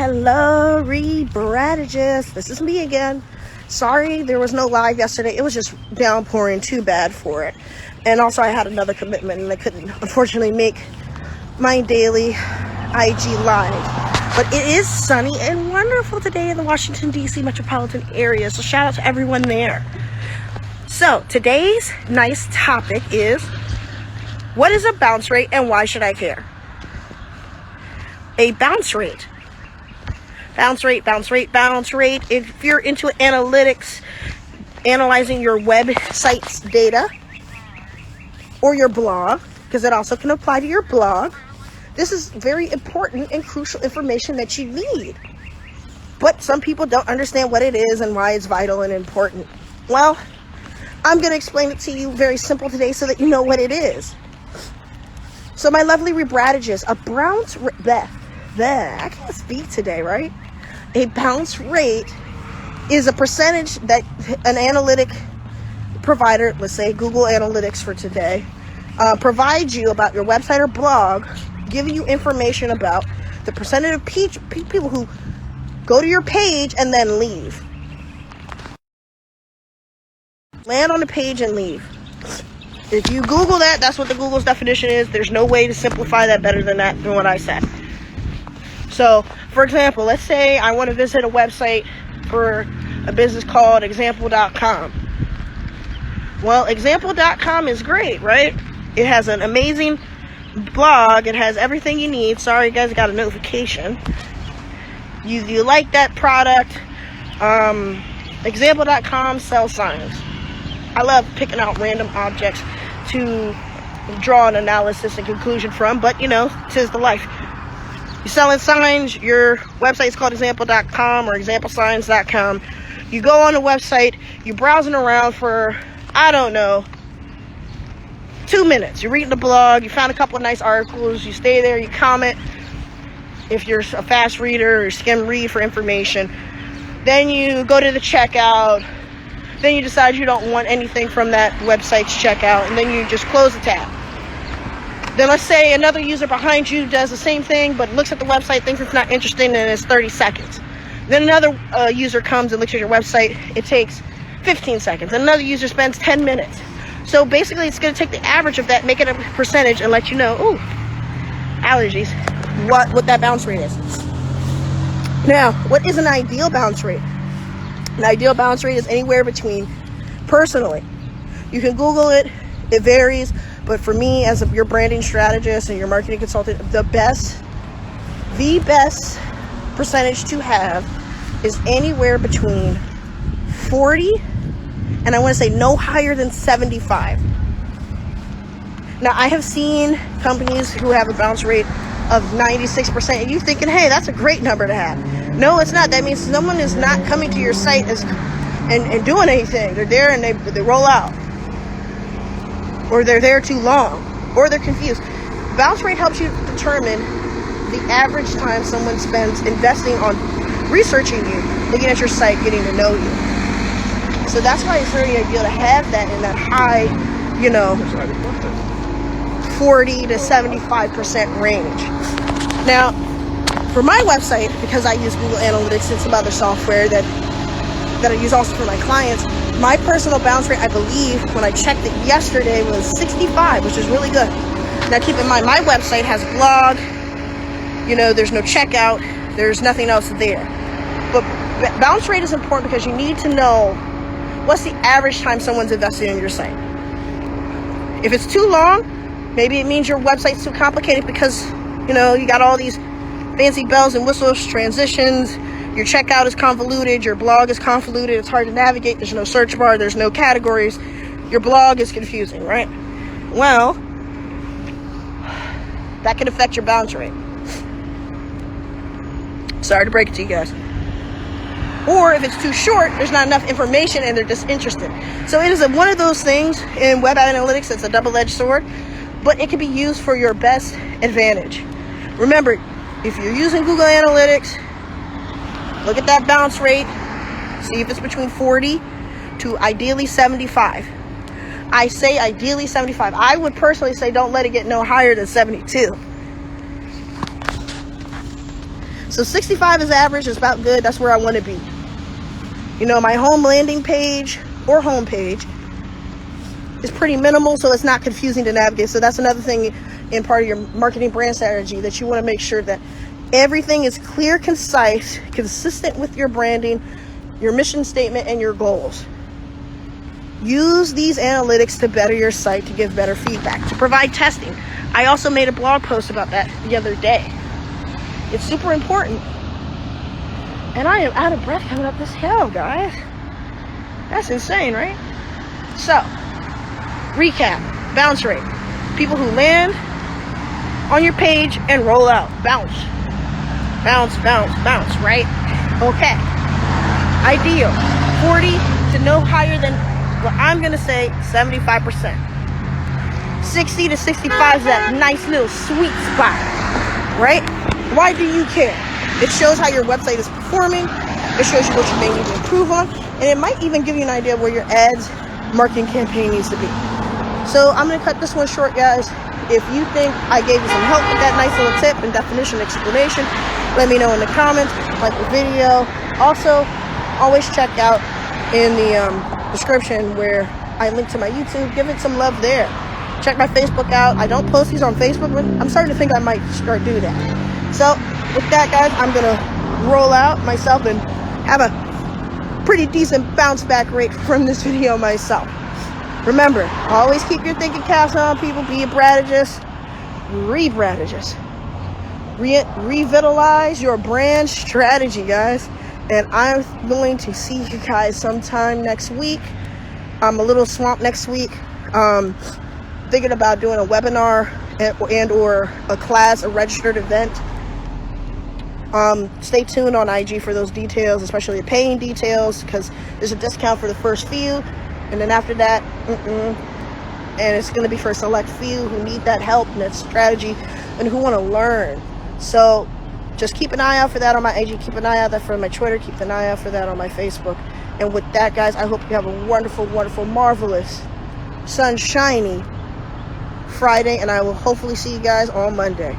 Hello, Rebradages. This is me again. Sorry there was no live yesterday. It was just downpouring too bad for it. And also I had another commitment and I couldn't, unfortunately, make my daily IG live. But it is sunny and wonderful today in the Washington, D.C. metropolitan area. So shout out to everyone there. So today's nice topic is, what is a bounce rate and why should I care? A bounce rate. Bounce rate. If you're into analytics, analyzing your website's data or your blog, because it also can apply to your blog, this is very important and crucial information that you need. But some people don't understand what it is and why it's vital and important. Well, I'm going to explain it to you very simple today so that you know what it is. So my lovely Rebradages, a bounce rate, I can't speak today, right? A bounce rate is a percentage that an analytic provider, let's say Google Analytics for today, provides you about your website or blog, giving you information about the percentage of people who go to your page and then leave. Land on the page and leave. If you Google that, that's what the Google's definition is. There's no way to simplify that better than what I said. So, for example, let's say I want to visit a website for a business called example.com. Well, example.com is great, right? It has an amazing blog. It has everything you need. Sorry, you guys got a notification. You like that product. Example.com sells signs. I love picking out random objects to draw an analysis and conclusion from, but you know, 'tis the life. You're selling signs, your website is called example.com or examplesigns.com. You go on the website, you're browsing around for, I don't know, 2 minutes. You're reading the blog, you found a couple of nice articles, you stay there, you comment if you're a fast reader or skim read for information. Then you go to the checkout. Then you decide you don't want anything from that website's checkout, and then you just close the tab. Then let's say another user behind you does the same thing, but looks at the website, thinks it's not interesting, and it's 30 seconds. Then another user comes and looks at your website. It takes 15 seconds. Another user spends 10 minutes. So basically, it's going to take the average of that, make it a percentage, and let you know, ooh, allergies, what that bounce rate is. Now, what is an ideal bounce rate? An ideal bounce rate is anywhere between, personally, you can Google it, it varies, but for me, as your branding strategist and your marketing consultant, the best percentage to have is anywhere between 40 and I want to say no higher than 75. Now, I have seen companies who have a bounce rate of 96%, and you're thinking, hey, that's a great number to have. No, it's not. That means someone is not coming to your site and doing anything. They're there and they roll out. Or they're there too long. Or they're confused. Bounce rate helps you determine the average time someone spends investing on researching you, looking at your site, getting to know you. So that's why it's very ideal to have that in that high, 40 to 75% range. Now, for my website, because I use Google Analytics and some other software that I use also for my clients, my personal bounce rate, I believe, when I checked it yesterday, was 65, which is really good. Now, keep in mind, my website has a blog, there's no checkout, there's nothing else there. But bounce rate is important because you need to know what's the average time someone's invested in your site. If it's too long, maybe it means your website's too complicated because, you got all these fancy bells and whistles, transitions, your checkout is convoluted, your blog is convoluted, it's hard to navigate, there's no search bar, there's no categories, your blog is confusing, right? Well, that can affect your bounce rate. Sorry to break it to you guys. Or if it's too short, there's not enough information and they're disinterested. So it is one of those things in web analytics that's a double-edged sword, but it can be used for your best advantage. Remember, if you're using Google Analytics, look at that bounce rate, see if it's between 40 to ideally 75. I say ideally 75. I would personally say don't let it get no higher than 72. So 65 is average, is about good. That's where I want to be. You know, my home landing page or home page is pretty minimal, so it's not confusing to navigate. So that's another thing in part of your marketing brand strategy, that you want to make sure that everything is clear, concise, consistent with your branding, your mission statement, and your goals. Use these analytics to better your site, to give better feedback, to provide testing. I also made a blog post about that the other day. It's super important. And I am out of breath coming up this hill, guys. That's insane, right? So, recap, bounce rate. People who land on your page and roll out. Bounce. Bounce, bounce, bounce, right? Okay. Ideal. 40 to no higher than, well, I'm going to say 75%. 60 to 65 is that nice little sweet spot, right? Why do you care? It shows how your website is performing. It shows you what you may need to improve on. And it might even give you an idea of where your ads marketing campaign needs to be. So I'm going to cut this one short, guys. If you think I gave you some help with that nice little tip and definition explanation, let me know in the comments. Like the video. Also, always check out in the description where I link to my YouTube. Give it some love there. Check my Facebook out. I don't post these on Facebook, but I'm starting to think I might start doing that. So with that, guys, I'm going to roll out myself and have a pretty decent bounce back rate from this video myself. Remember, always keep your thinking caps on, people. Be a Bradagist. Re-Bradagist. Revitalize your brand strategy, guys. And I'm going to see you guys sometime next week. I'm a little swamped next week. Thinking about doing a webinar and or a class, a registered event. Stay tuned on IG for those details, especially the paying details, because there's a discount for the first few, and then after that, and it's going to be for a select few who need that help and that strategy and who want to learn. So just keep an eye out for that on my IG, keep an eye out for my Twitter, keep an eye out for that on my Facebook. And with that, guys, I hope you have a wonderful, wonderful, marvelous, sunshiny Friday, and I will hopefully see you guys on Monday.